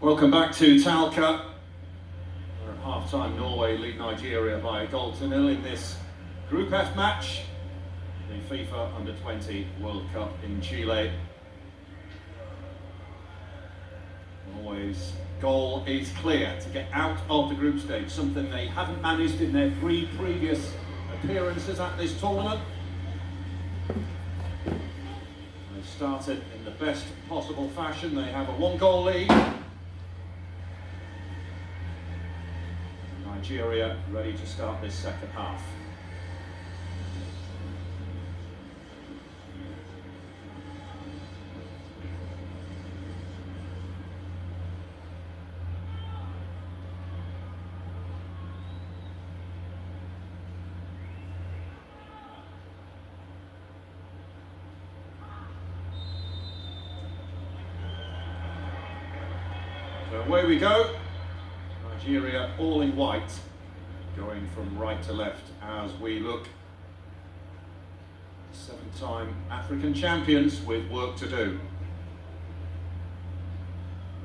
Welcome back to Talca. We're at half-time. Norway lead Nigeria by a goal to nil in this Group F match, the FIFA Under 20 World Cup in Chile. Norway's goal is clear: to get out of the group stage, something they haven't managed in their three previous appearances at this tournament. They've started in the best possible fashion. They have a one-goal lead. Nigeria ready to start this second half. So away we go. Nigeria all in white, going from right to left as we look. Seven-time African champions with work to do.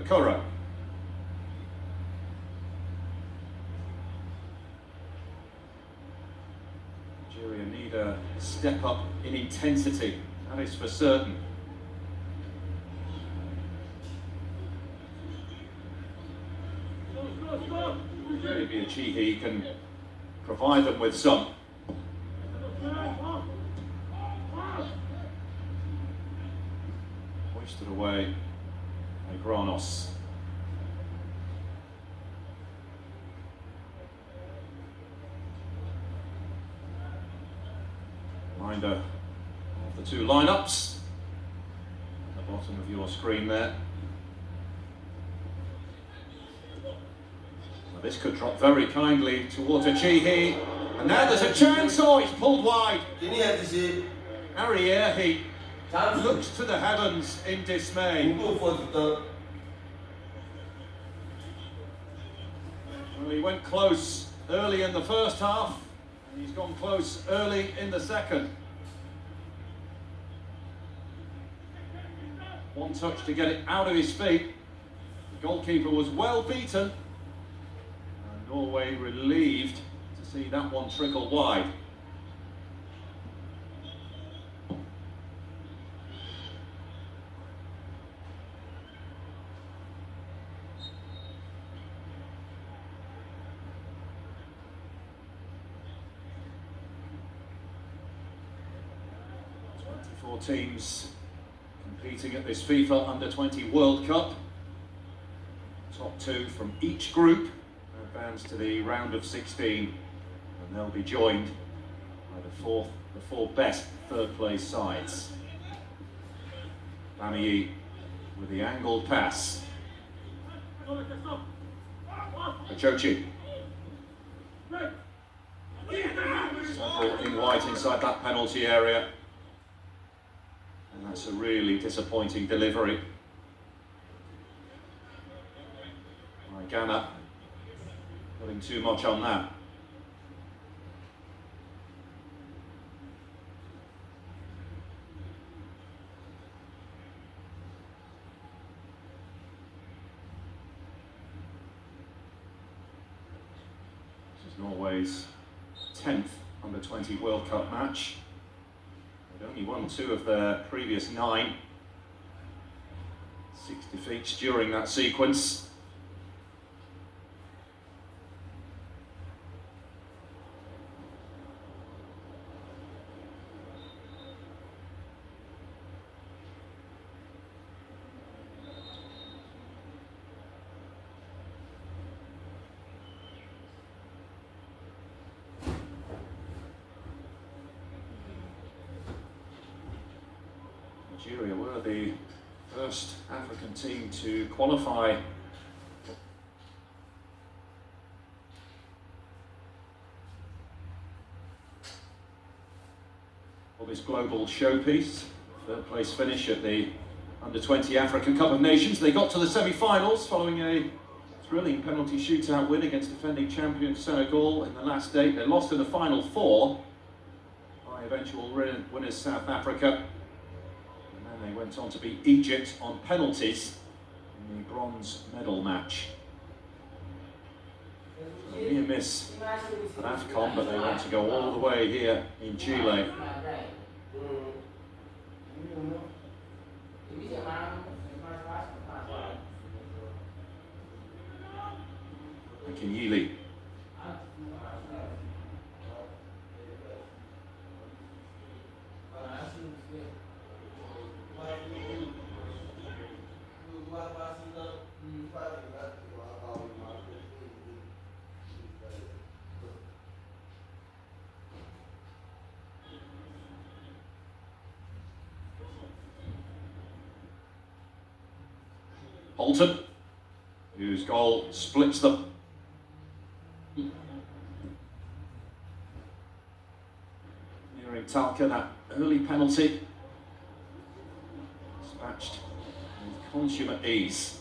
Okoro. Nigeria need a step up in intensity, that is for certain. Maybe Achihi can provide them with some. Hoisted away by Granos. Reminder of the two lineups at the bottom of your screen there. This could drop very kindly towards Achihi, and now there's a chance. Oh, he's pulled wide. Ariyehi looks to the heavens in dismay. Well, he went close early in the first half, and he's gone close early in the second. One touch to get it out of his feet. The goalkeeper was well beaten. Norway relieved to see that one trickle wide. Four teams competing at this FIFA Under 20 World Cup. Top two from each group advance to the round of 16, and they'll be joined by the four best third place sides. Bamiyi with the angled pass. Achochi. Several in white inside that penalty area, and that's a really disappointing delivery. Ghana putting too much on that. This is Norway's 10th Under 20 World Cup match. They've only won 2 of their previous 9. 6 defeats during that sequence. Nigeria were the first African team to qualify for this global showpiece. Third place finish at the Under 20 African Cup of Nations. They got to the semi-finals following a thrilling penalty shootout win against defending champion Senegal in the last 8. They lost in the final 4 by eventual winners South Africa. They went on to beat Egypt on penalties in the bronze medal match. A near miss at AFCON, but they want to go all the way here in Chile. Akinyele. Holton, whose goal splits them. Nearing Talca, that early penalty dispatched with consummate ease.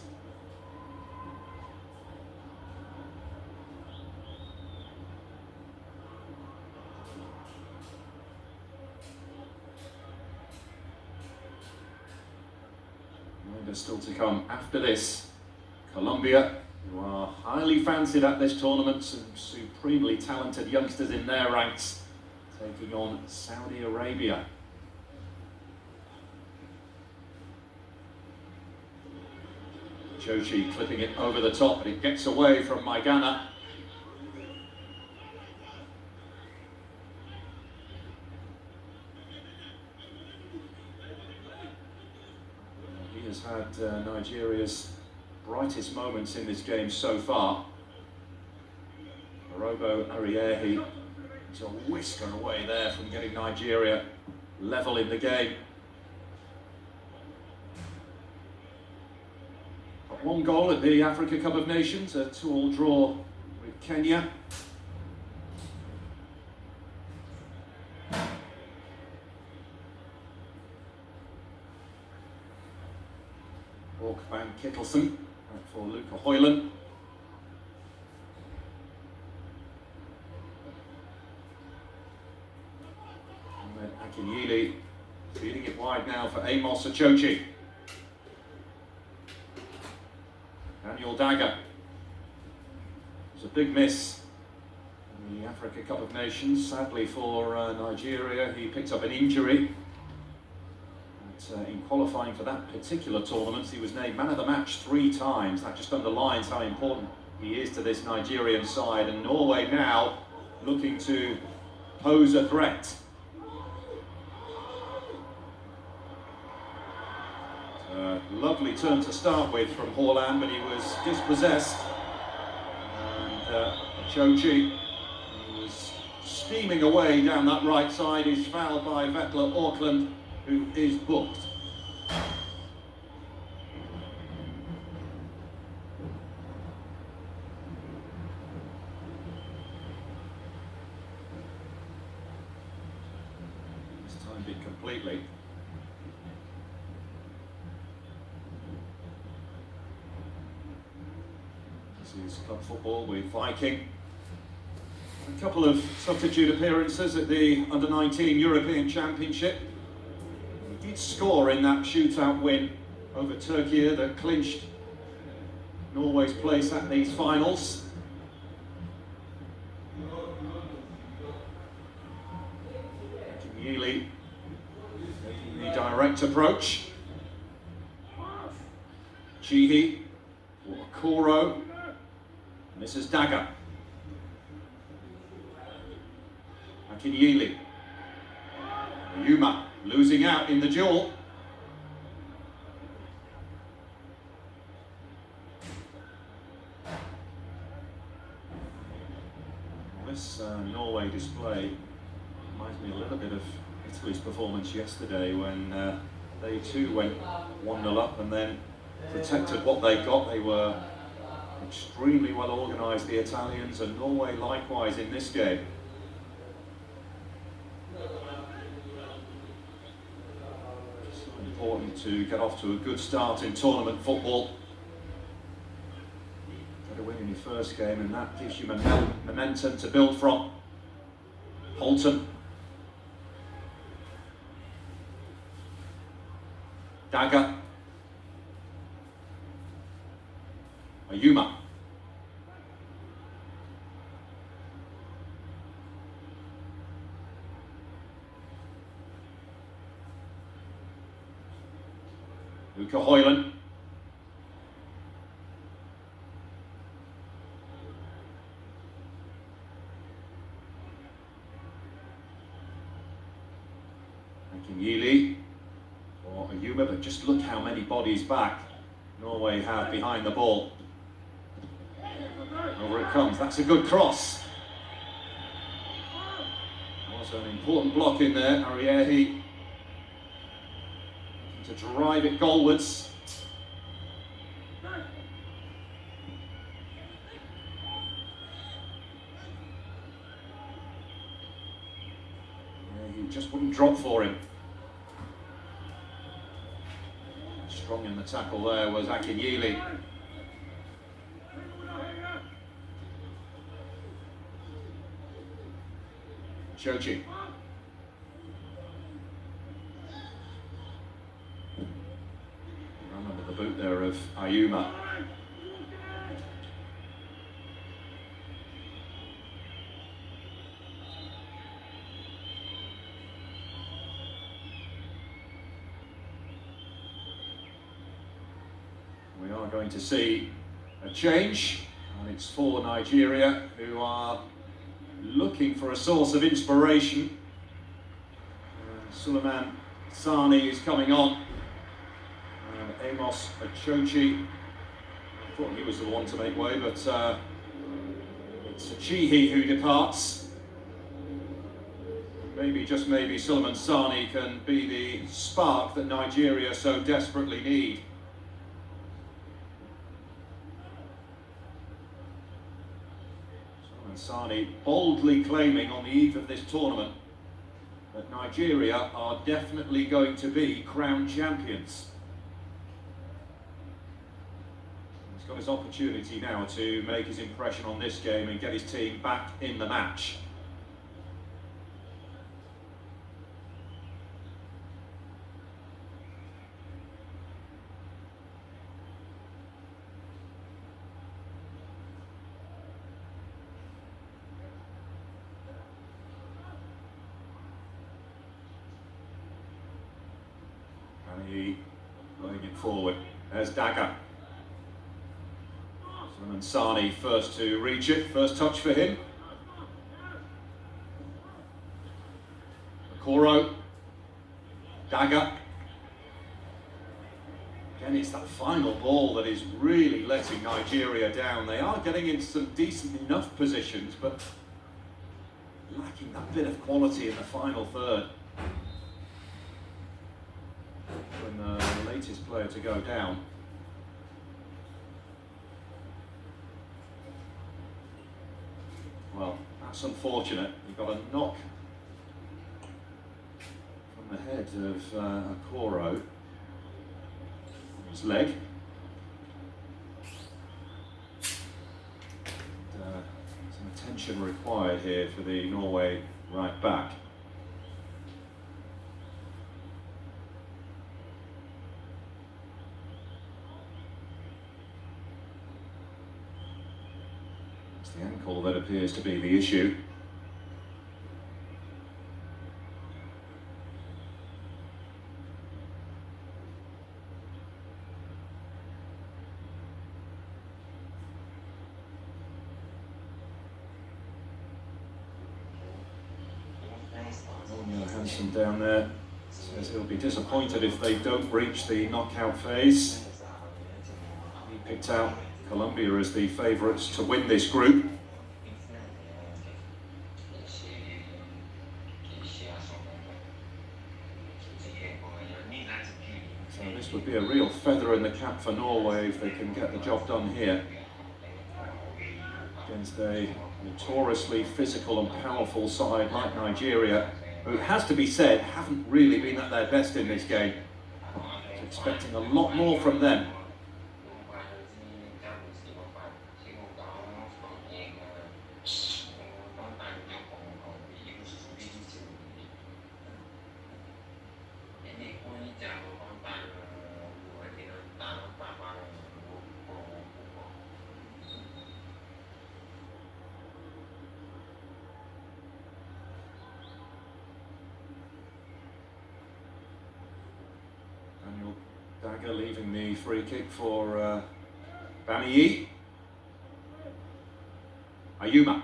Still to come after this. Colombia, who are highly fancied at this tournament, some supremely talented youngsters in their ranks, taking on Saudi Arabia. Chochi clipping it over the top, but it gets away from Maigana. Had Nigeria's brightest moments in this game so far. Orobo Ariehi is a whisker away there from getting Nigeria level in the game. Got one goal at the Africa Cup of Nations, a 2-2 draw with Kenya. Van Kittelsen for Luca Hoyland. And then Akinyele feeding it wide now for Amos Achochi. Daniel Dagger. It was a big miss in the Africa Cup of Nations. Sadly for Nigeria, he picked up an injury. In qualifying for that particular tournament, he was named man of the match 3 times. That just underlines how important he is to this Nigerian side. And Norway now looking to pose a threat. Lovely turn to start with from Haaland, but he was dispossessed. And Chochi, who was steaming away down that right side, is fouled by Vetla Auckland, who is booked. This timed it completely. This is club football with Viking. A couple of substitute appearances at the Under-19 European Championship. He did score in that shootout win over Turkey that clinched Norway's place at these finals. Akinyele taking the direct approach. Chihi for Okoro. And this is Dagger. Akinyele. Yuma losing out in the duel. This Norway display reminds me a little bit of Italy's performance yesterday when they too went 1-0 up and then protected what they got. They were extremely well organised, the Italians, and Norway likewise in this game. Important to get off to a good start in tournament football. Got to win in your first game, and that gives you momentum to build from. Holton. Dagger. Ayuma. Luca Hoyland. Yili or Ayuma, but just look how many bodies back Norway have behind the ball. Over it comes, that's a good cross. Also an important block in there, Ariehi to drive it goalwards. He just wouldn't drop for him. Strong in the tackle there was Akinyili. Chochi. Run under the boot there of Ayuma. We are going to see a change, and it's for Nigeria, who are looking for a source of inspiration. Suleiman Sani is coming on, and Amos Achochi. I thought he was the one to make way, but it's Achihi who departs. Maybe, just maybe, Suleiman Sani can be the spark that Nigeria so desperately need. Sani boldly claiming on the eve of this tournament that Nigeria are definitely going to be crowned champions. He's got his opportunity now to make his impression on this game and get his team back in the match. He laying it forward. There's Dagger. Suleiman Sani first to reach it. First touch for him. Okoro. Dagger. Again, it's that final ball that is really letting Nigeria down. They are getting into some decent enough positions, but lacking that bit of quality in the final third. When the latest player to go down. Well, that's unfortunate. You've got a knock from the head of Okoro. His leg. And, some attention required here for the Norway right back. The ankle that appears to be the issue. Handsome down there says he'll be disappointed if they don't reach the knockout phase. He picked out Colombia as the favourites to win this group. So this would be a real feather in the cap for Norway if they can get the job done here against a notoriously physical and powerful side like Nigeria, who, it has to be said, haven't really been at their best in this game. So expecting a lot more from them. Dagger leaving the free kick for Bamiyi. Ayuma.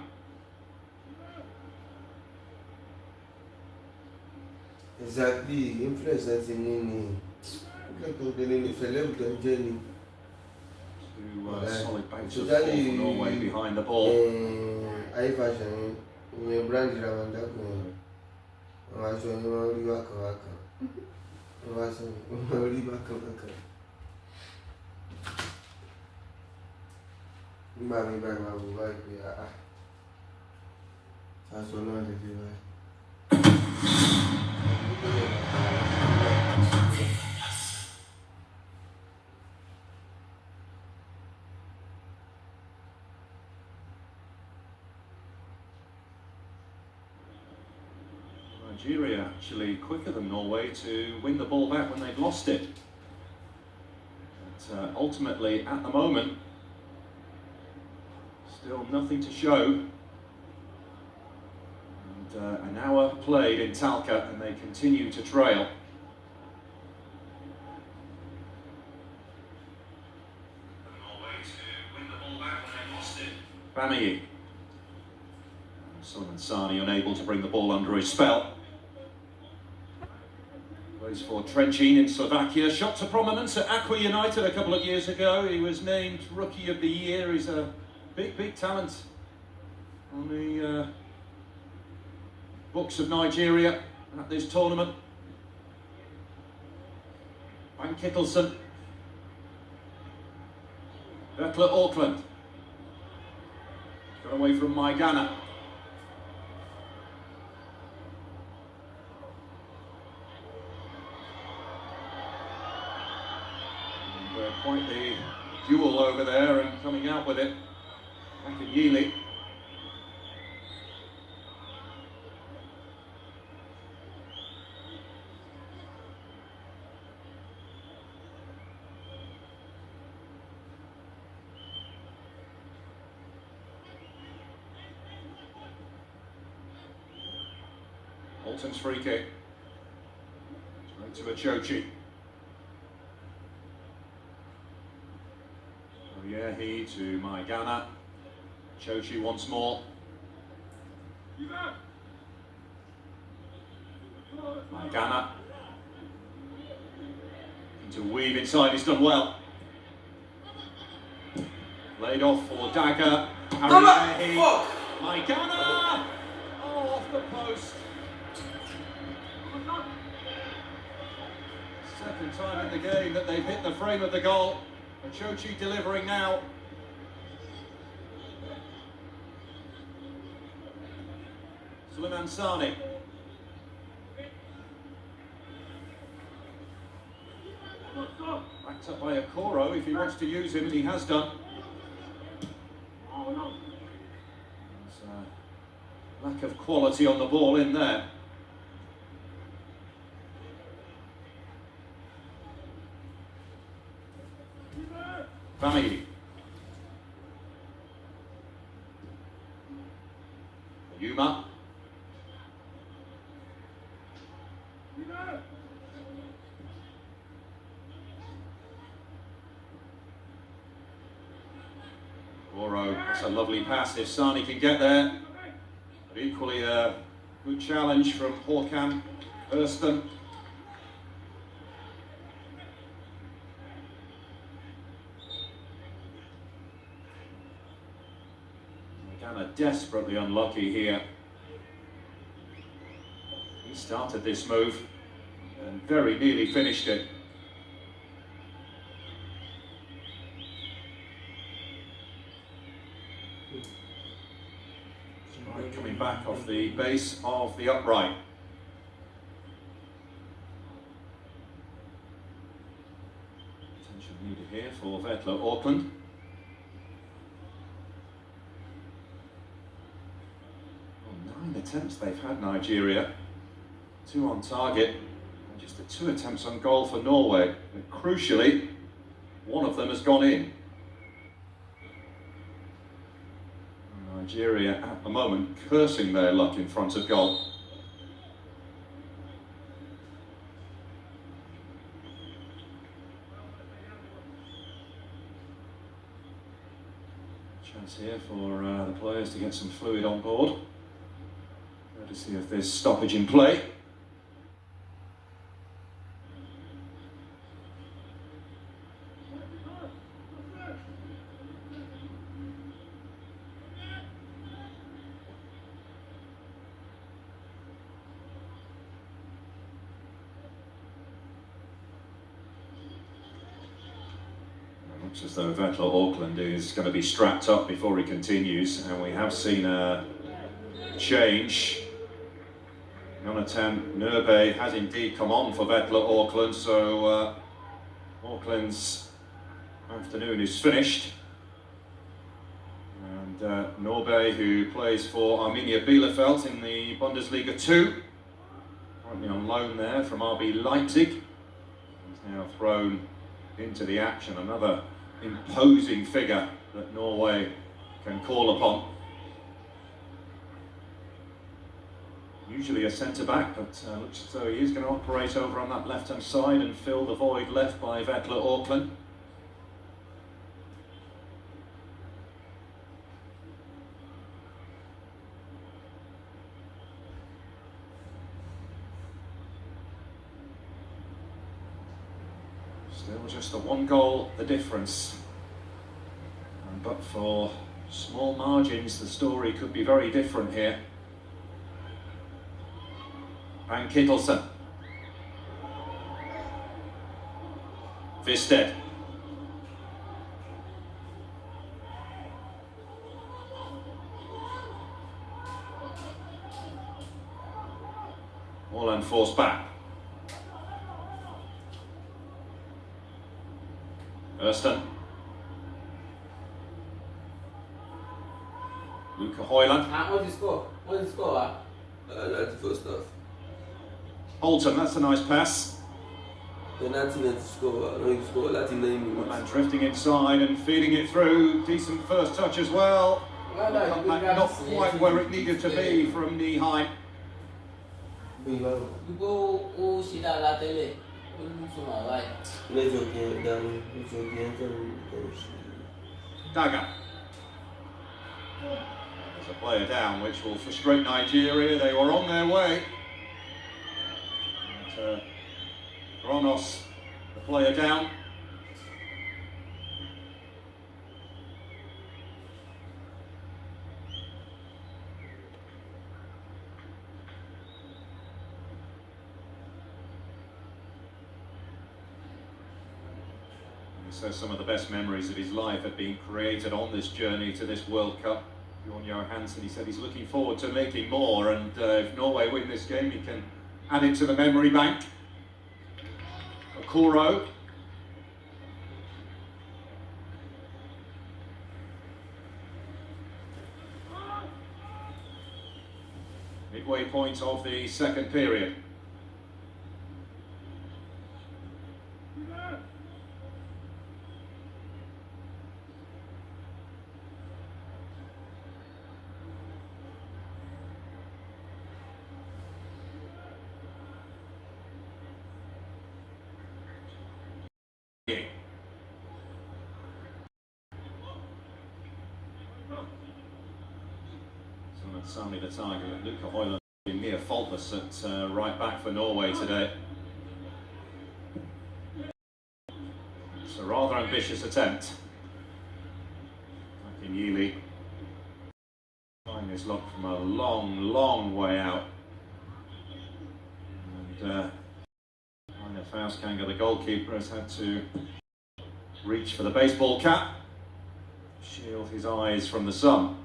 Exactly, influence that's in any Solid banks of four for Norway behind the ball. I fashion in brand Ramanda. I was on your Waka. I was on your Waka. Mammy by my wife. That's all I did. Nigeria actually quicker than Norway to win the ball back when they've lost it. But ultimately, at the moment, still nothing to show. And an hour played in Talca and they continue to trail. Norway to win the ball back when they lost it. Bamiyi. Solomon Sani unable to bring the ball under his spell. Plays for Trenčín in Slovakia. Shot to prominence at Aqua United a couple of years ago. He was named Rookie of the Year. He's a big talent on the books of Nigeria at this tournament. Van Kittelsen. Vettel Auckland. Got away from Maigana. Quite the duel over there and coming out with it. Akanyili. Bolton's free kick. Straight to Achochi. He to Maigana. Chochi once more. Maigana. To weave inside, he's done well. Laid off for Dagger. Maigana! Oh, off the post. Second time in the game that they've hit the frame of the goal. Achochi delivering now. Solomon Sani. Backed up by Okoro if he wants to use him, and he has done. There's a lack of quality on the ball in there. Bamiyi. Ayuma. Oro, that's a lovely pass if Sani can get there. But equally a good challenge from Håkan Ørsted. Desperately unlucky here. He started this move and very nearly finished it. Right, coming back off the base of the upright. Attention needed here for Vettel Auckland. Attempts they've had, Nigeria. 2 on target, and just the 2 attempts on goal for Norway. But crucially, one of them has gone in. Nigeria at the moment cursing their luck in front of goal. Chance here for the players to get some fluid on board. To see if there's stoppage in play. Looks as though Vettel Auckland is going to be strapped up before he continues, and we have seen a change. Jonathan Norway has indeed come on for Vettel Auckland, so Auckland's afternoon is finished. And Norway, who plays for Arminia Bielefeld in the Bundesliga 2, currently on loan there from RB Leipzig, is now thrown into the action. Another imposing figure that Norway can call upon. Usually a centre-back, but looks as though he is going to operate over on that left-hand side and fill the void left by Vettel Auckland. Still just a one goal, the difference. But for small margins, the story could be very different here. Van Kittelsen. Visted. Holland forced back. Ersten. Luca Hoyland. What's the score? What's the score? That's the first half. Holton, that's a nice pass. Penalty to score. No, you score that in 9 minutes. And drifting inside and feeding it through. Decent first touch as well. Not quite where it needed to be from knee high. You go see that la tele. Dagger. There's a player down which will frustrate Nigeria. They were on their way. But, Kronos, the player down. He says some of the best memories of his life had been created on this journey to this World Cup. Bjorn Johansson, he said he's looking forward to making more, and if Norway win this game, he can add it to the memory bank. Okoro. Midway point of the second period. Certainly the target. Luca Hoyland being near faultless at right back for Norway today. It's a rather ambitious attempt. Back in Yeely. Trying this look from a long way out. And Heine Faustkanger, the goalkeeper, has had to reach for the baseball cap, shield his eyes from the sun.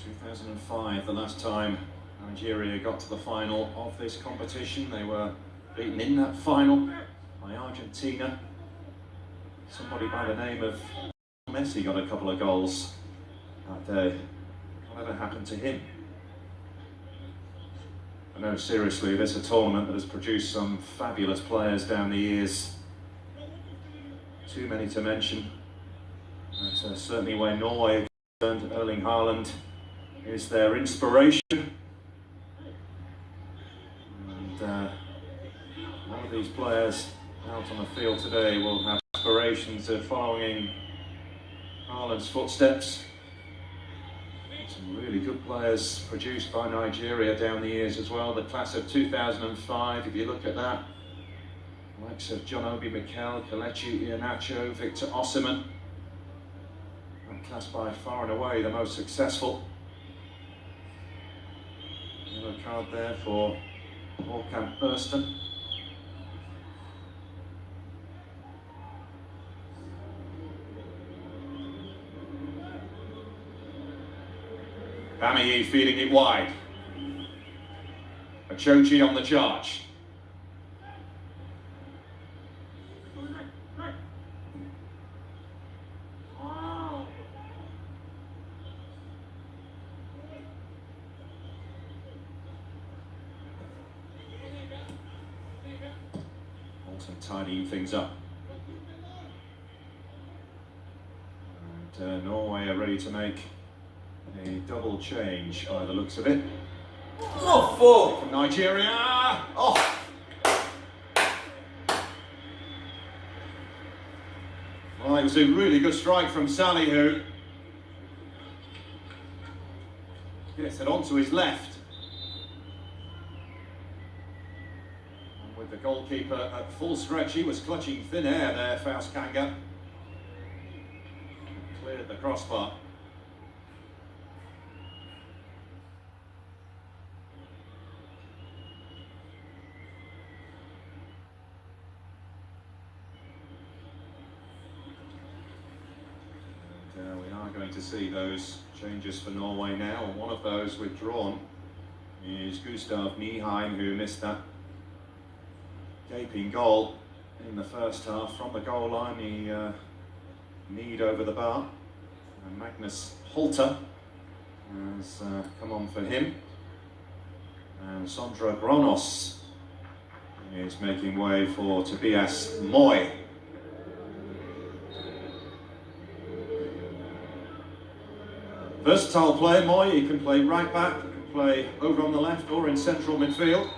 In 2005, the last time Nigeria got to the final of this competition. They were beaten in that final by Argentina. Somebody by the name of Messi got a couple of goals that day. Whatever happened to him? I know, seriously, this is a tournament that has produced some fabulous players down the years. Too many to mention. certainly where Norway are concerned, Erling Haaland is their inspiration. And one of these players out on the field today will have aspirations of following Haaland's footsteps. Some really good players produced by Nigeria down the years as well. The class of 2005, if you look at that, likes of John Obi Mikel, Kelechi Iheanacho, Victor Osimhen. That class by far and away the most successful. Yellow card there for Håkan Ørsted. Bamiyi feeding it wide. Achochi on the charge. Also tidying things up. And Norway are ready to make a double change by the looks of it. Oh, four! From Nigeria! Oh! Well, it was a really good strike from Sally, who gets it onto his left. And with the goalkeeper at full stretch, he was clutching thin air there, Faust Kanga. Cleared the crossbar. We are going to see those changes for Norway now, and one of those withdrawn is Gustav Nyheim, who missed that gaping goal in the first half. From the goal line, he kneed over the bar, and Magnus Holter has come on for him, and Sondre Bronos is making way for Tobias Moy. Versatile player, Moy. He can play right back, he can play over on the left or in central midfield.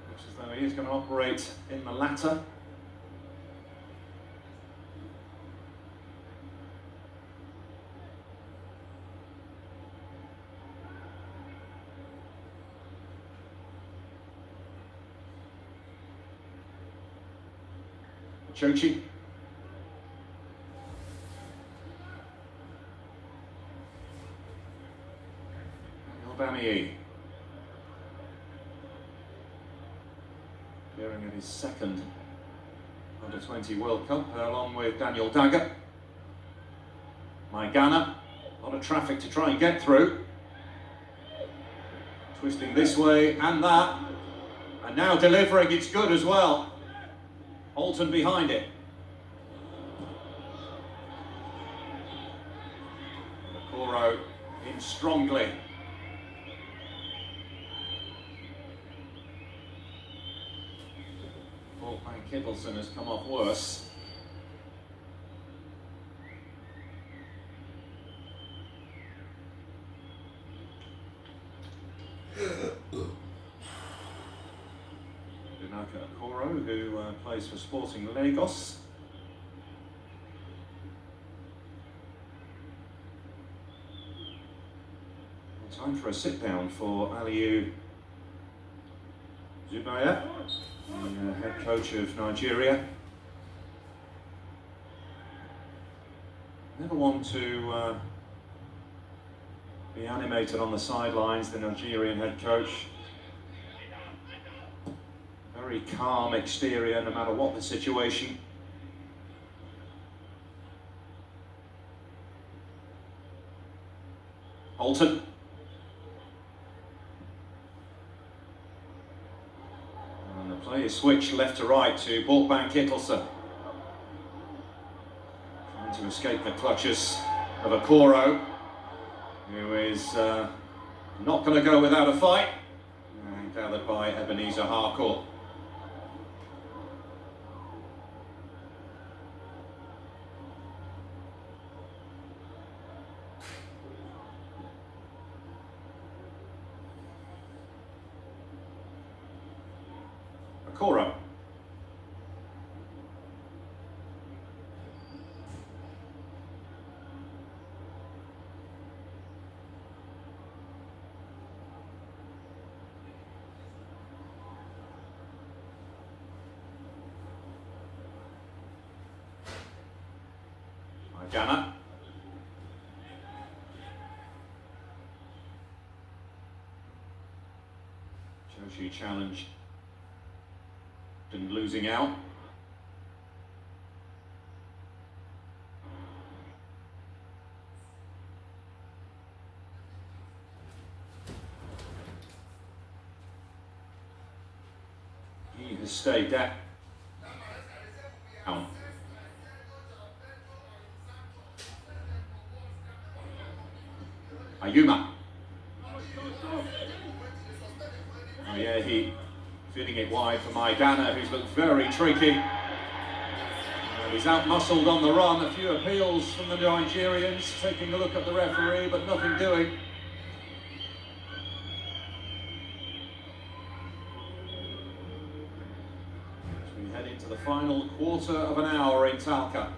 Looks as though he is going to operate in the latter. Chochi. Bamiyi. Appearing at his second Under-20 World Cup, along with Daniel Dagger. Maigana, a lot of traffic to try and get through. Twisting this way and that, and now delivering, it's good as well. Holton behind it. Okoro in strongly. Van Kittelsen has come off worse. Dunaka Okoro, who plays for Sporting Lagos. Time for a sit down for Aliyu Zubaya, the head coach of Nigeria. Never one to be animated on the sidelines, the Nigerian head coach. Very calm exterior, no matter what the situation. Holton. And the play is switched left to right to Van Kittelsen. Trying to escape the clutches of Okoro, who is not going to go without a fight. And gathered by Ebenezer Harcourt. Okoro. Ghana. Joshi challenged and losing out. He has stayed down. Ayuma. Oh yeah, he feeding it wide for Maidana, who's looked very tricky. He's out-muscled on the run. A few appeals from the Nigerians, taking a look at the referee, but nothing doing. As we head into the final quarter of an hour in Talca.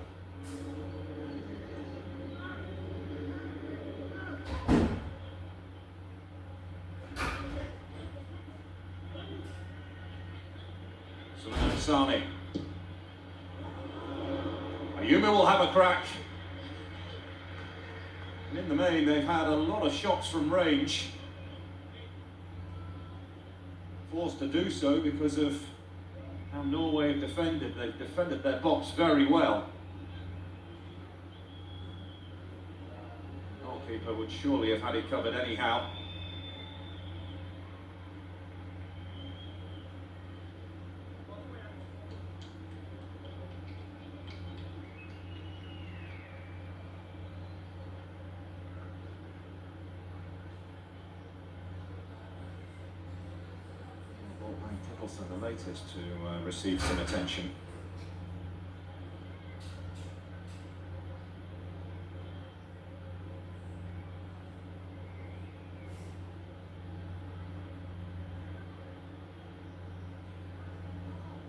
Sani. Ayuma will have a crack. And in the main, they've had a lot of shots from range. Forced to do so because of how Norway have defended. They've defended their box very well. The goalkeeper would surely have had it covered anyhow. Also the latest to receive some attention.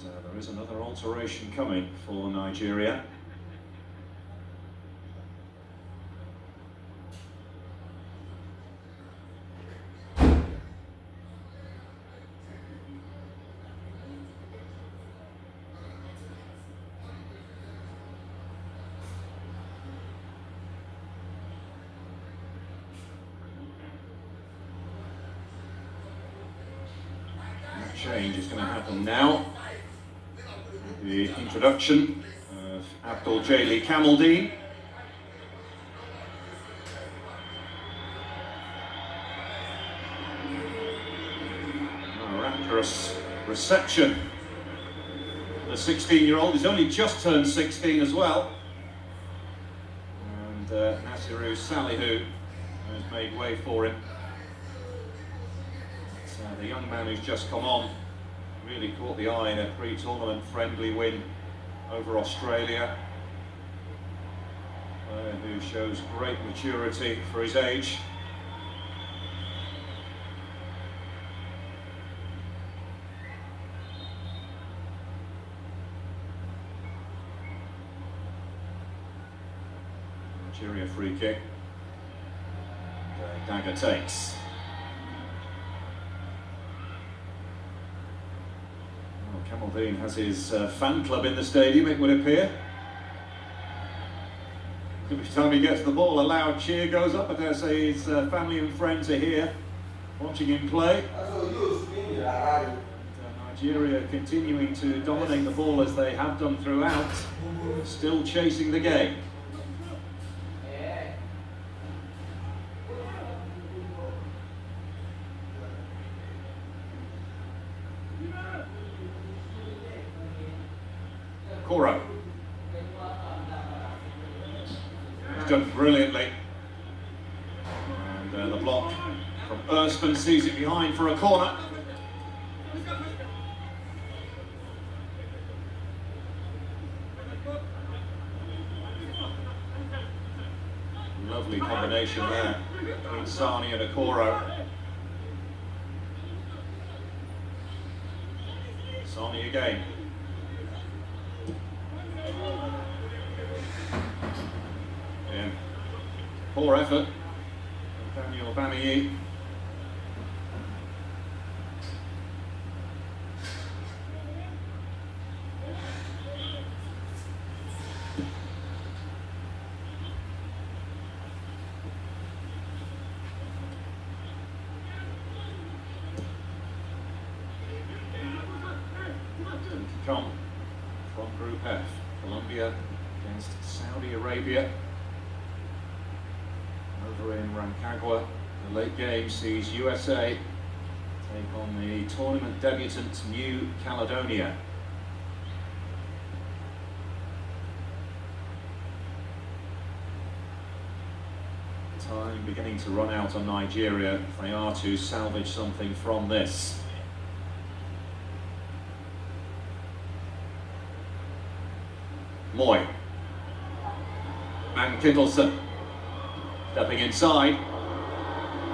There is another alteration coming for Nigeria. Change is going to happen now. The introduction of Abdul Jalil Kamaldeen. Miraculous reception. The 16-year-old is only just turned 16 as well. And Nasiru Salihu has made way for him. The young man who's just come on really caught the eye in a pre-tournament friendly win over Australia. Who shows great maturity for his age. Nigeria free kick. Dagger takes. Kamaldeen has his fan club in the stadium, it would appear. Every time he gets the ball, a loud cheer goes up. I dare say his family and friends are here watching him play. Nigeria continuing to dominate the ball as they have done throughout, still chasing the game. Okoro. He's done brilliantly. And the block from Erskine sees it behind for a corner. Lovely combination there between Sani and Okoro. Sani Romney again. Yeah. Poor effort. Daniel Bamiyi. Come from Group F, Colombia against Saudi Arabia. Over in Rancagua, the late game sees USA take on the tournament debutant New Caledonia. Time beginning to run out on Nigeria if they are to salvage something from this. Moy and Kittelson stepping inside,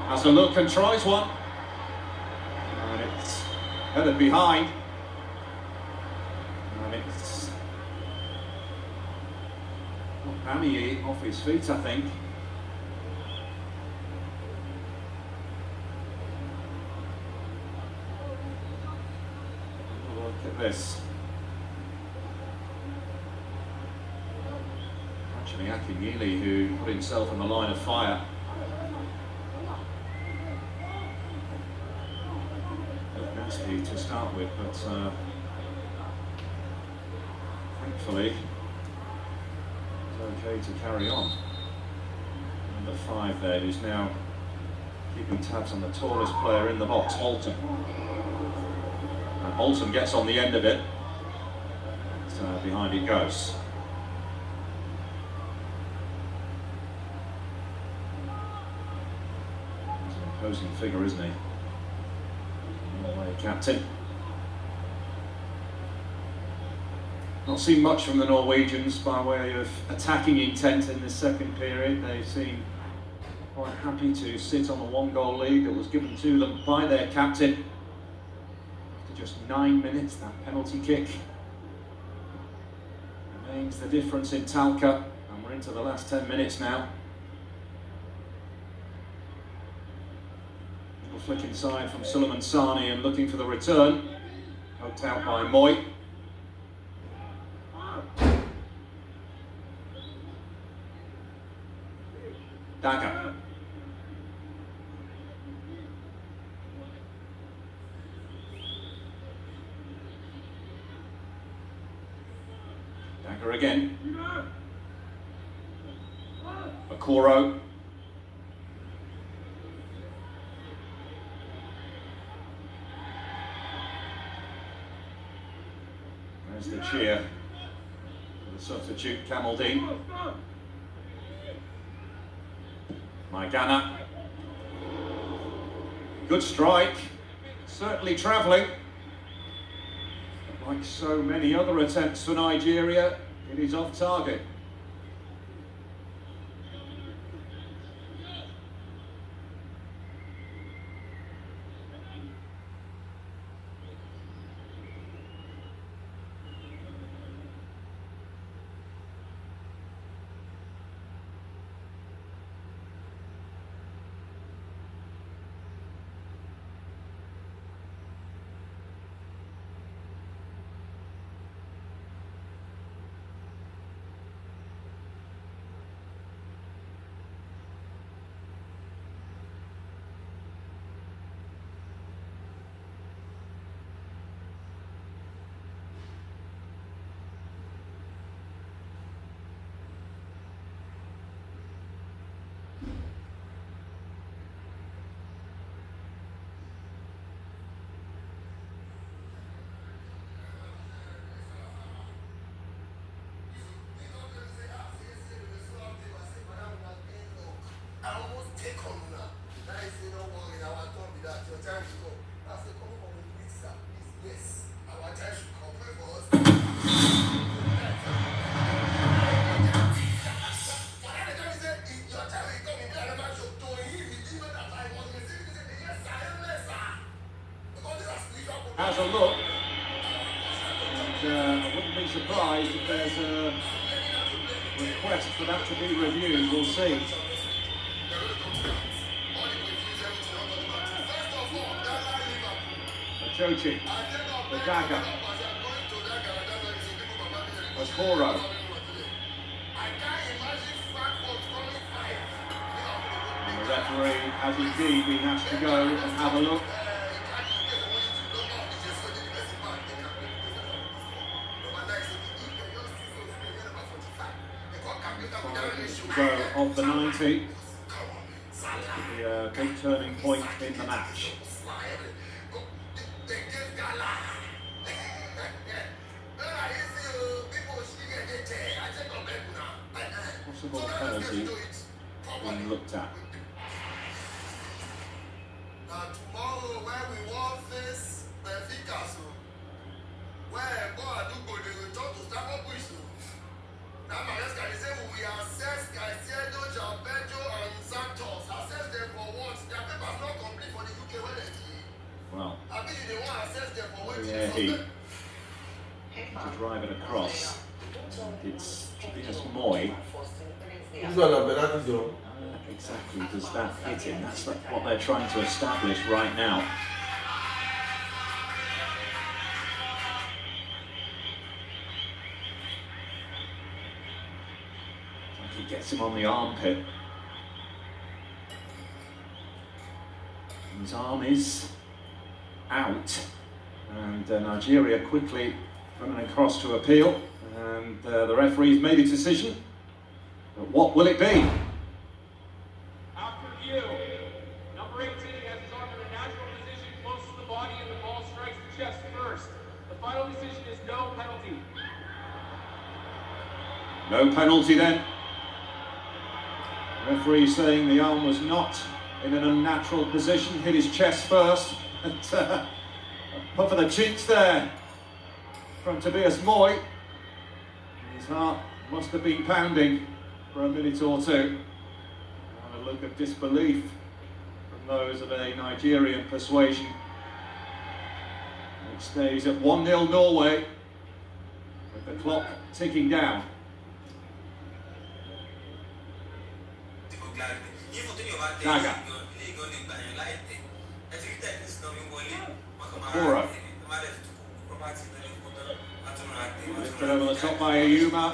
has a look and tries one, and it's headed behind, and it's Bamiyi off his feet, I think. Look at this. Akinyele, who put himself in the line of fire. Looked nasty to start with, but thankfully it's okay to carry on. Number 5 there, who's now keeping tabs on the tallest player in the box, Alton. And Alton gets on the end of it, but behind it goes. Imposing figure, isn't he? Norway captain. Not seen much from the Norwegians by way of attacking intent in this second period. They seem quite happy to sit on the 1-goal lead that was given to them by their captain. After just 9 minutes, that penalty kick remains the difference in Talca, and we're into the last 10 minutes now. Flick inside from Suleiman Sani and looking for the return. Poked out by Moy. Dagger. Dagger again. Okoro. There's the cheer for the substitute Kamaldeen. Maigana. Good strike, certainly travelling. Like so many other attempts for Nigeria, it is off target. Has a look. request for that to be reviewed. We'll see. Chochi, the dagger. Okoro. And the referee has indeed been asked to go and have a look. Go of the 90. This could be a big turning point in the match. Possible penalty being looked at. Now tomorrow when we won't face Benfica, so where God do go, they will talk to Stamford Bridge. Now my next guy say we assess Caicedo, Jalberto and Santos. Assess them for what? Their papers not complete for the UK when they Well, I think they want to assess them for what yeah, he to drive it across. It's Tobias Moy. This one a penalty zone. Exactly, does that hit him? That's what they're trying to establish right now. He gets him on the armpit. His arm is out, and Nigeria quickly running across to appeal, and the referee's made a decision. But what will it be? After view, number 18 has his arm in a natural position close to the body and the ball strikes the chest first. The final decision is no penalty. No penalty then. Referee saying the arm was not in an unnatural position, hit his chest first. And a puff of the cheeks there from Tobias Moy. His heart must have been pounding for a minute or two. And a look of disbelief from those of a Nigerian persuasion. It stays at 1-0 Norway with the clock ticking down. Naga. Okoro. Lifted over the top by Ayuma.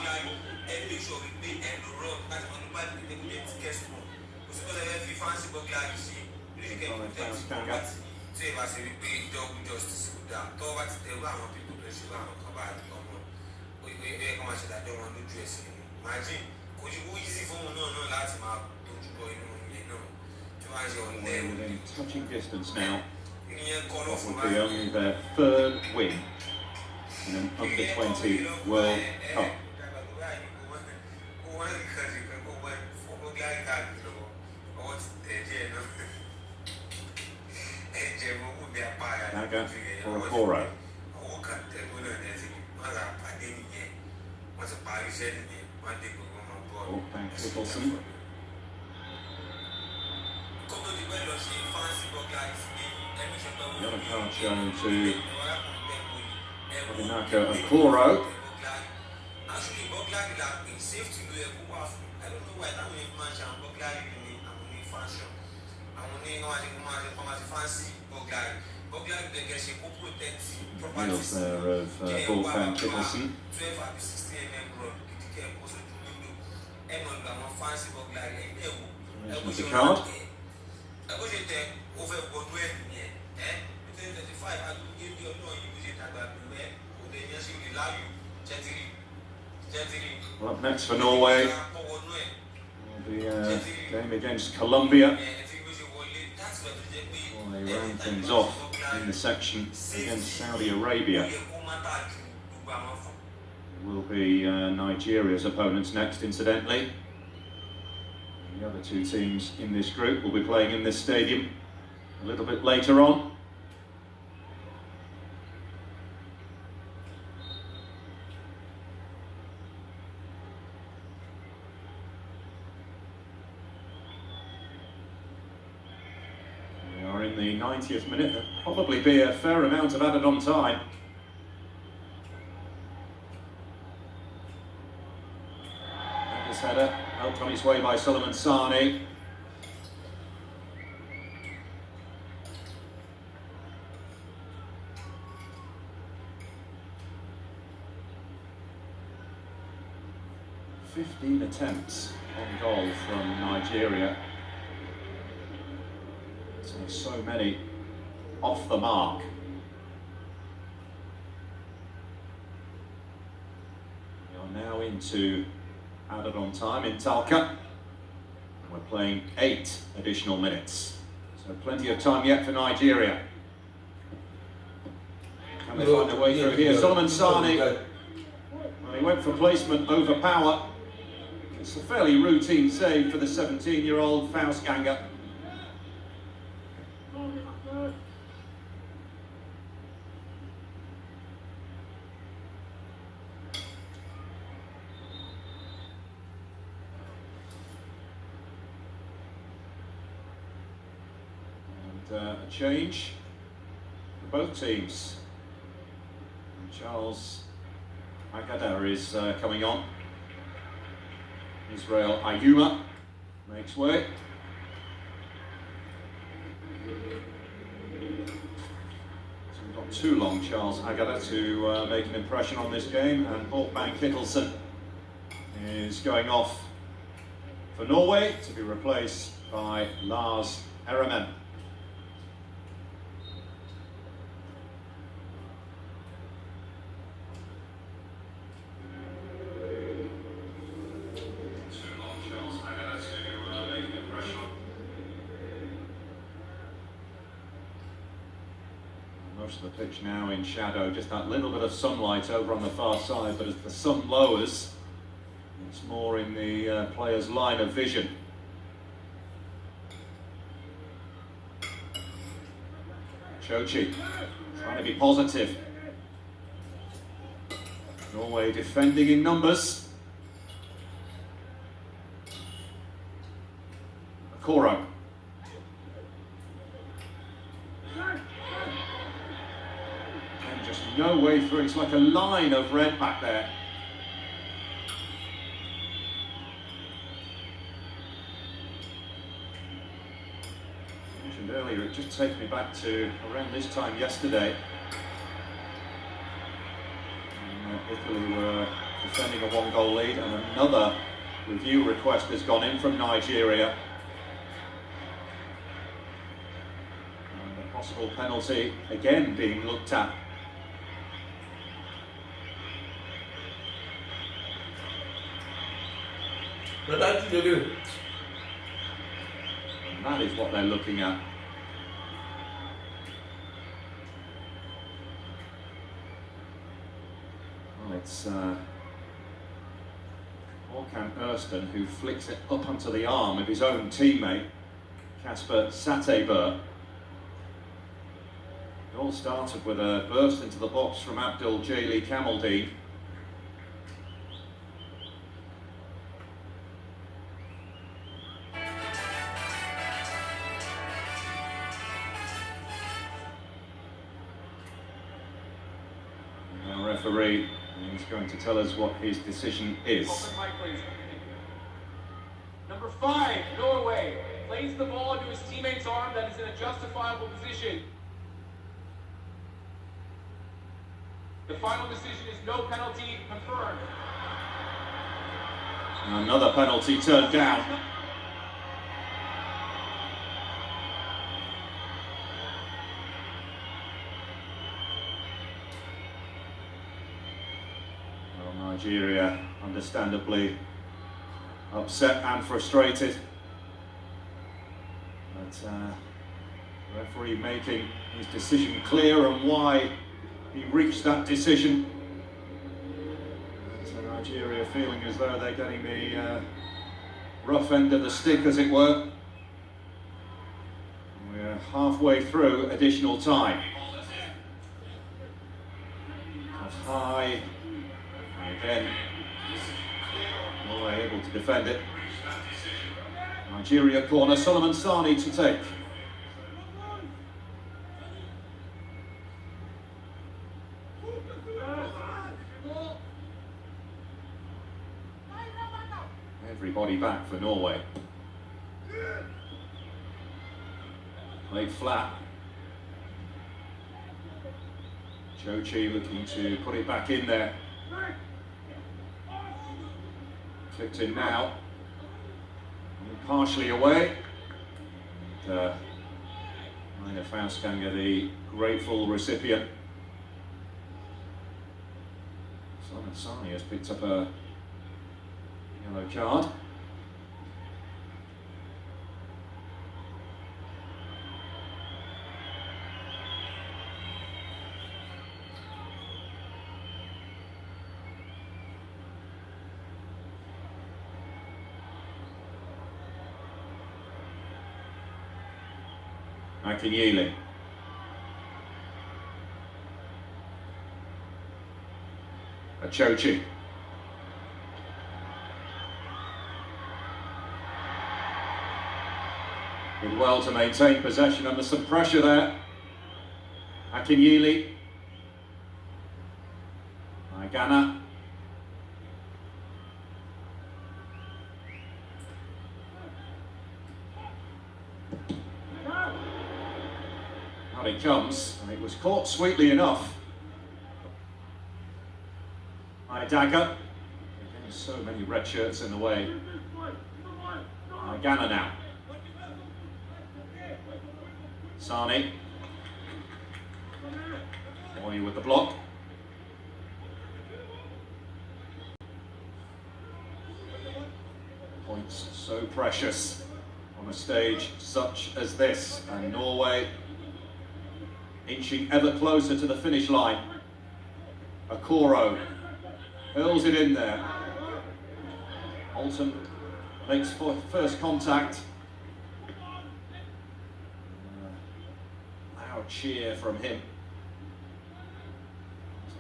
Within touching distance now. What would be only their third win in an under-20 World Cup. Naga for Okoro. Oh, thanks, Nicholson. The other card shown to Odinaka Okoro. Wheels there of Wolfgang Nicholson. With the card. Well, up next for Norway will be a game against Colombia. Well, they ran things off in the section against Saudi Arabia. Will be Nigeria's opponents next, incidentally. And the other two teams in this group will be playing in this stadium a little bit later on. We are in the 90th minute. There'll probably be a fair amount of added on time. This header helped on its way by Solomon Sani. "15 attempts on goal from Nigeria. So many off the mark. We are now into added on time in Talca. And we're playing 8 additional minutes. So plenty of time yet for Nigeria. Can they find their way through here? Solomon Sani. Well, he went for placement over power. It's a fairly routine save for the 17-year-old Faustgänger. A change for both teams. And Charles Agada is coming on. Israel Ayuma makes way. So we've got too long, Charles Agada, to make an impression on this game, and Borkman Kittelsen is going off for Norway to be replaced by Lars Erremen. Most of the pitch now in shadow, just that little bit of sunlight over on the far side, but as the sun lowers, it's more in the player's line of vision. Chochi trying to be positive. Norway defending in numbers. Okoro. No way through. It's like a line of red back there. I mentioned earlier, it just takes me back to around this time yesterday. Italy were defending a 1-goal lead, and another review request has gone in from Nigeria. And a possible penalty again being looked at. And that is what they're looking at. Well, it's Håkan Ørsted who flicks it up onto the arm of his own teammate, Kasper Satebø. It all started with a burst into the box from Abdul Jalil Kamaldeen. Referee is going to tell us what his decision is. Open mic, please. Number 5, Norway, plays the ball into his teammate's arm that is in a justifiable position. The final decision is no penalty confirmed. Another penalty turned down. Nigeria understandably upset and frustrated, but the referee making his decision clear and why he reached that decision. So Nigeria feeling as though they're getting the rough end of the stick, as it were. We're halfway through additional time. That's high. Again, Norway able to defend it. Nigeria corner, Solomon Sani to take. Everybody back for Norway. Played flat. Chochi looking to put it back in there. Kicked in now. Partially away. Minor Faustganger, the grateful recipient. Simon Sani has picked up a yellow card. Akinyele. Chochi. Did well to maintain possession under some pressure there. Akinyele. Ghana. Out it comes, and it was caught sweetly enough. Dagger. Again, so many red shirts in the way. Ghana now. Sani. Boy with the block. Points so precious on a stage such as this, and Norway inching ever closer to the finish line. Okoro hurls it in there. Alton makes first contact. Loud cheer from him.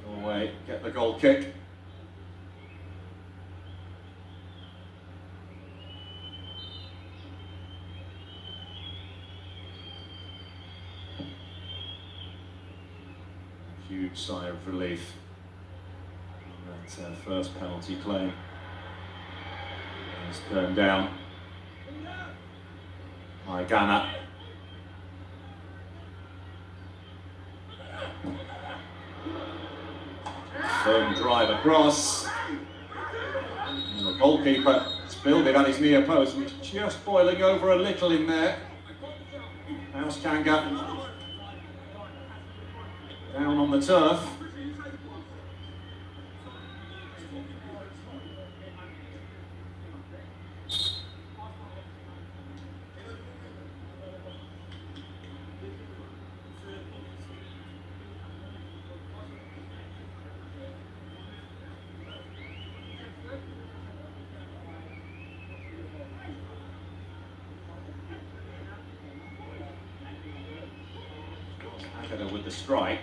Norway get the goal kick. Huge sigh of relief. That first penalty claim is turned down by Ghana. Firm drive across. And the goalkeeper spilled it at his near post, which is just boiling over a little in there. Faustganger down on the turf. With the strike.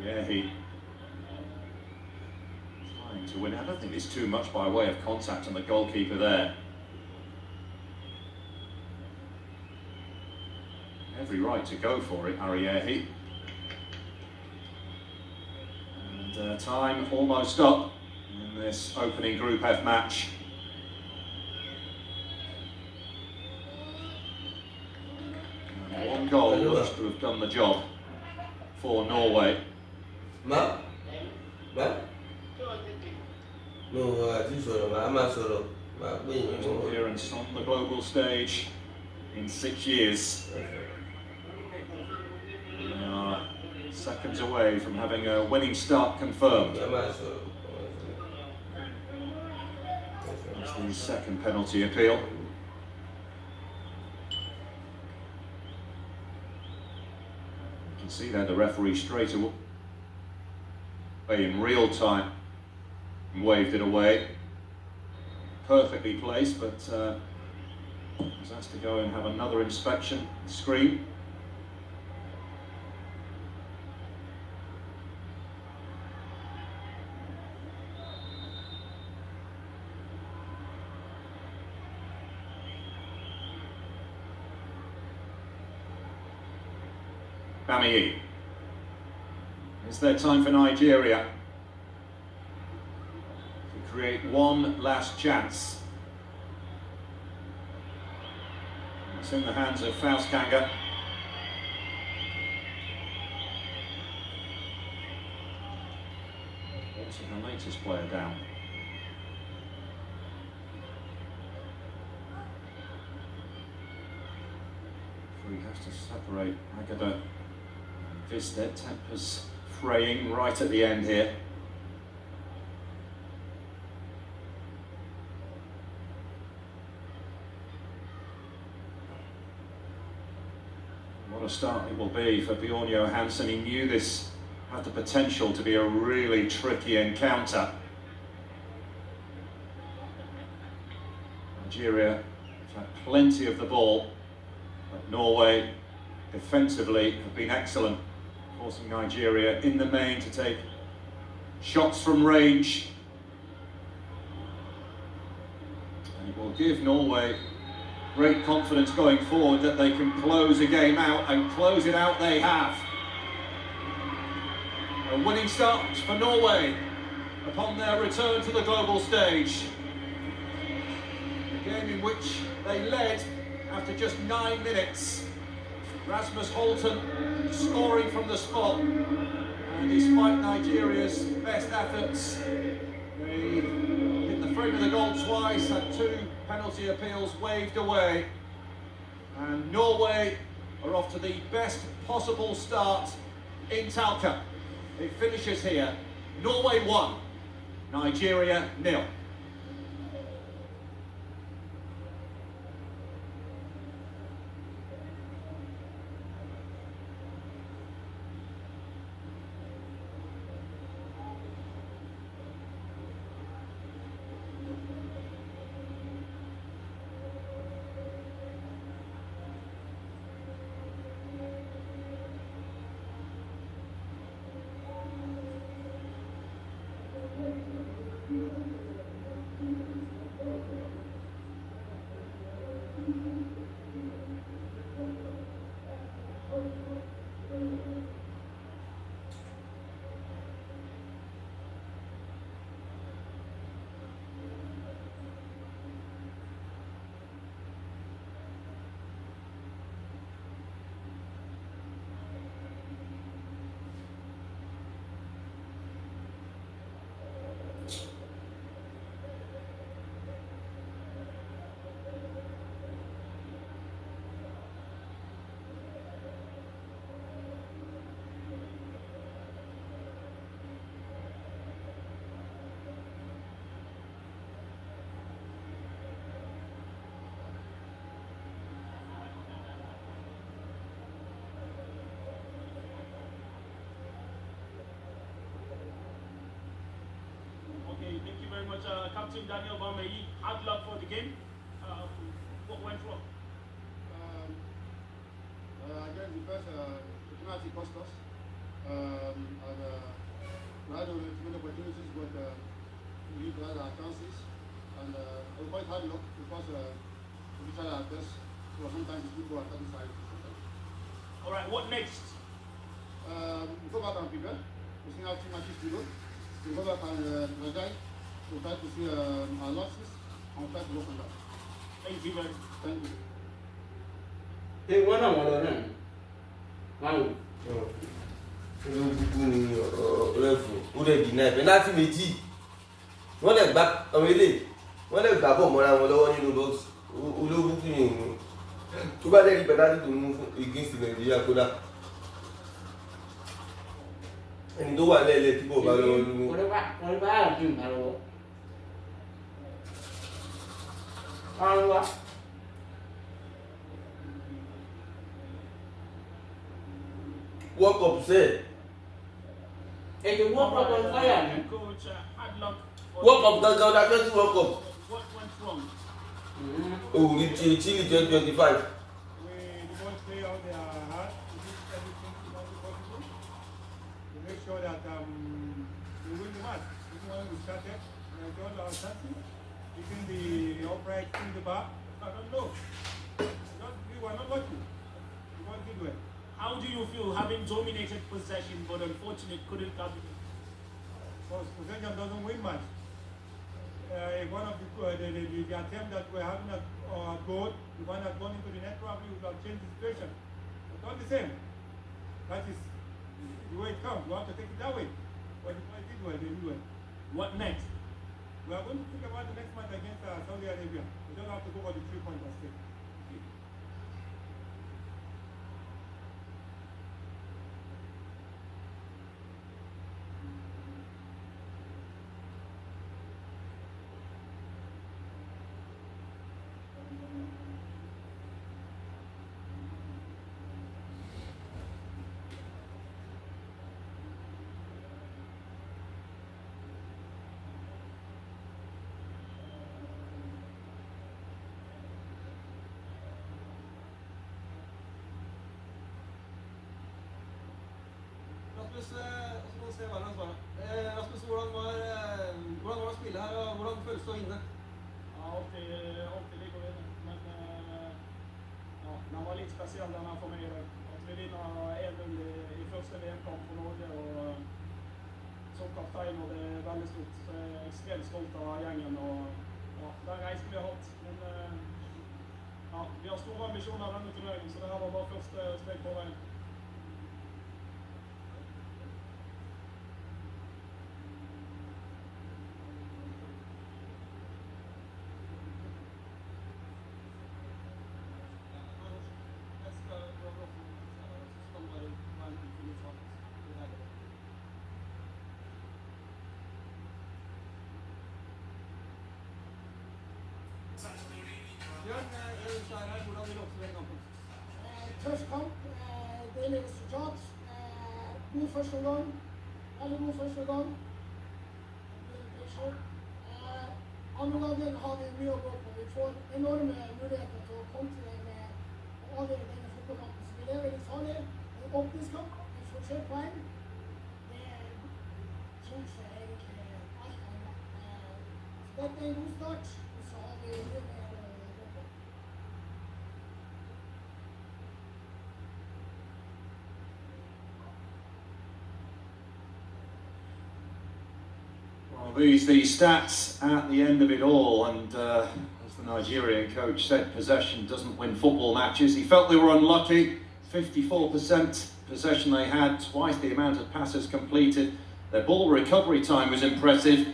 Yeah, he trying to win. I don't think there's too much by way of contact on the goalkeeper there. Every right to go for it, Ariehi. And time almost up in this opening Group F match. One goal looks to have done the job for Norway. Ma? No, Appearance on the global stage in 6 years. They are seconds away from having a winning start confirmed. That's the second penalty appeal. You can see there the referee straight away in real time waved it away. Perfectly placed, but was asked to go and have another inspection screen. Bamiyi. Is there time for Nigeria to create one last chance. It's in the hands of Faustkanga. Also the latest player down. He has to separate Agada and Visted. Tempers fraying right at the end here. What a start it will be for Bjorn Johansson. He knew this had the potential to be a really tricky encounter. Nigeria have had plenty of the ball. But Norway, defensively, have been excellent, forcing Nigeria in the main to take shots from range. And it will give Norway great confidence going forward that they can close a game out, and close it out they have. A winning start for Norway upon their return to the global stage. A game in which they led after just 9 minutes. Rasmus Holten scoring from the spot. And despite Nigeria's best efforts, they hit the frame of the goal twice, had 2 penalty appeals waved away. And Norway are off to the best possible start in Talca. It finishes here. Norway 1, Nigeria 0. Thank you very much, Captain Daniel Bamei. Hard luck for the game. What went wrong? I guess the first penalty cost us. We had many opportunities, but we had our chances. And we quite hard luck because we tried our best. So sometimes it's good for our certain side. All right, what next? We go back and prepare. We still have 2 matches to go. We go back and energize. We'll try to see our losses and we'll try to work on that. Thank you very much. Thank you. Hey, one on one on. Wow. olóògùn ní rẹ́fù ó lè dì náà pẹ́nátì méjì wọ́n lè gbá àwọn ilé wọ́n lè gbá bọ̀ mọ́ra wọn lọ́wọ́ nínú box olóògùn ní ìrìn tó bá dẹ́rì pẹ́nátì tó mú against Nàìjíríà kódà ẹni tó wà lẹ́ẹ̀lẹ́ tí bọ̀ bá lọ́wọ́ lówó. wọ́n bá àdùn àrọ̀ wọ́n wá. World Cup sẹ́ẹ̀. World Cup on fire. Coach, hard luck. World Cup gangan ọ̀dà 20 World Cup. What went wrong? Òwúrí ti Chile 2025. We did not play out their heart. We did everything possible to make sure that we win the match. Even when we started, we had all our chances. Even the upright in the bar, I don't know. We were not lucky. We got good well. How do you feel having dominated possession but unfortunately couldn't capitalize? Because possession doesn't win match. one of the attempt that we're having at goal, the one that gone into the net probably would have changed the situation. But all the same, that is the way it comes. You have to take it that way. But the boys did well, they did well. What next? We are going to think about the next match against Saudi Arabia. We don't have to go for the 3 points at stake. Rasmus, hvordan var det å spille her, og hvordan føles det å vinne? Ja, alltid like å vinne. Men ja, den var litt spesiell denne for meg i dag. At vi vinner 1-0 i første VM-kamp for Norge, og som kaptein, og det er veldig stort. Så jeg er ekstremt stolt av gjengen, og ja, den reisen vi har hatt. Men ja, vi har store ambisjoner av denne turneringen, så det her var bare første steg på veien. Tøff kamp, deilig resultat. God første gang. Veldig god første gang. Andre gangen har vi mye å gå på. Vi får enorme muligheter til å kontre med å avgjøre denne fotballkampen. Så vi lever litt farlig. En åpningskamp. Vi får 3 poeng. Det synes jeg egentlig alt annet. Så dette er en god start. Og så har vi mye mer å gå på. Well, these the stats at the end of it all, and as the Nigerian coach said, possession doesn't win football matches. He felt they were unlucky. 54% possession they had, twice the amount of passes completed. Their ball recovery time was impressive,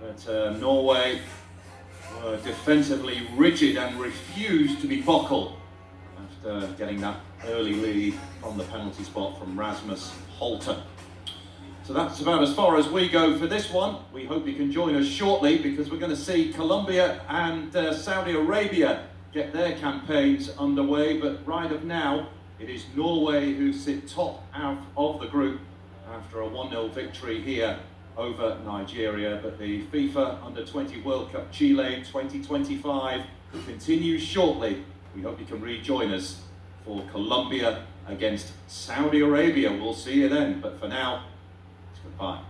but Norway were defensively rigid and refused to be buckled after getting that early lead from the penalty spot from Rasmus Holter. So that's about as far as we go for this one. We hope you can join us shortly, because we're going to see Colombia and Saudi Arabia get their campaigns underway. But right of now, it is Norway who sit top out of the group after a 1-0 victory here over Nigeria. But the FIFA Under 20 World Cup Chile 2025 continues shortly. We hope you can rejoin us for Colombia against Saudi Arabia. We'll see you then. But for now, goodbye.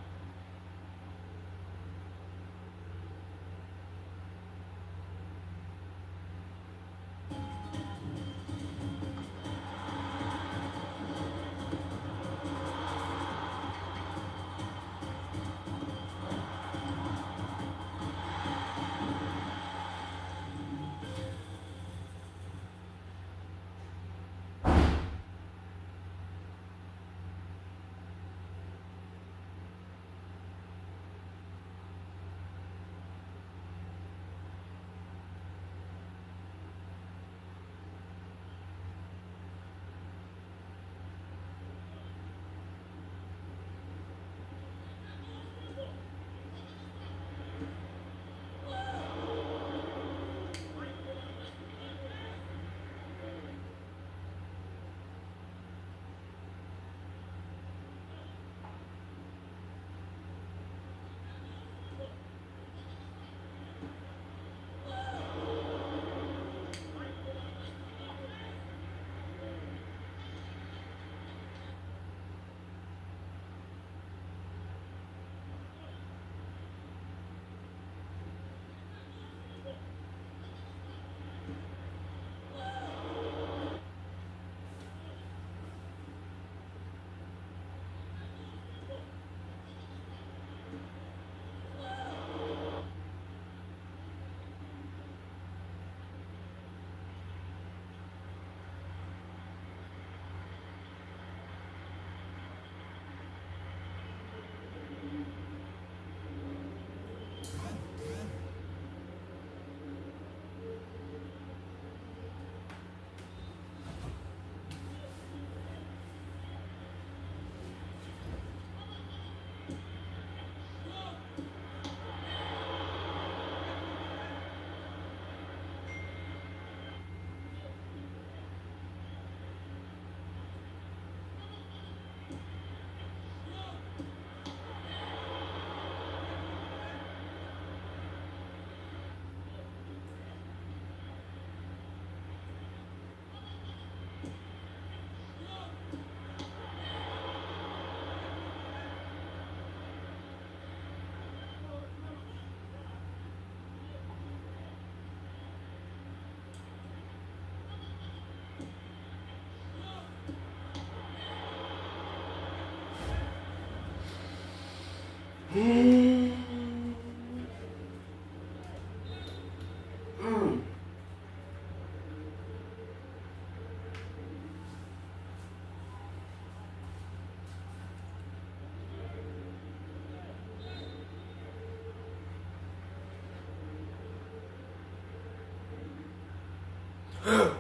Huh?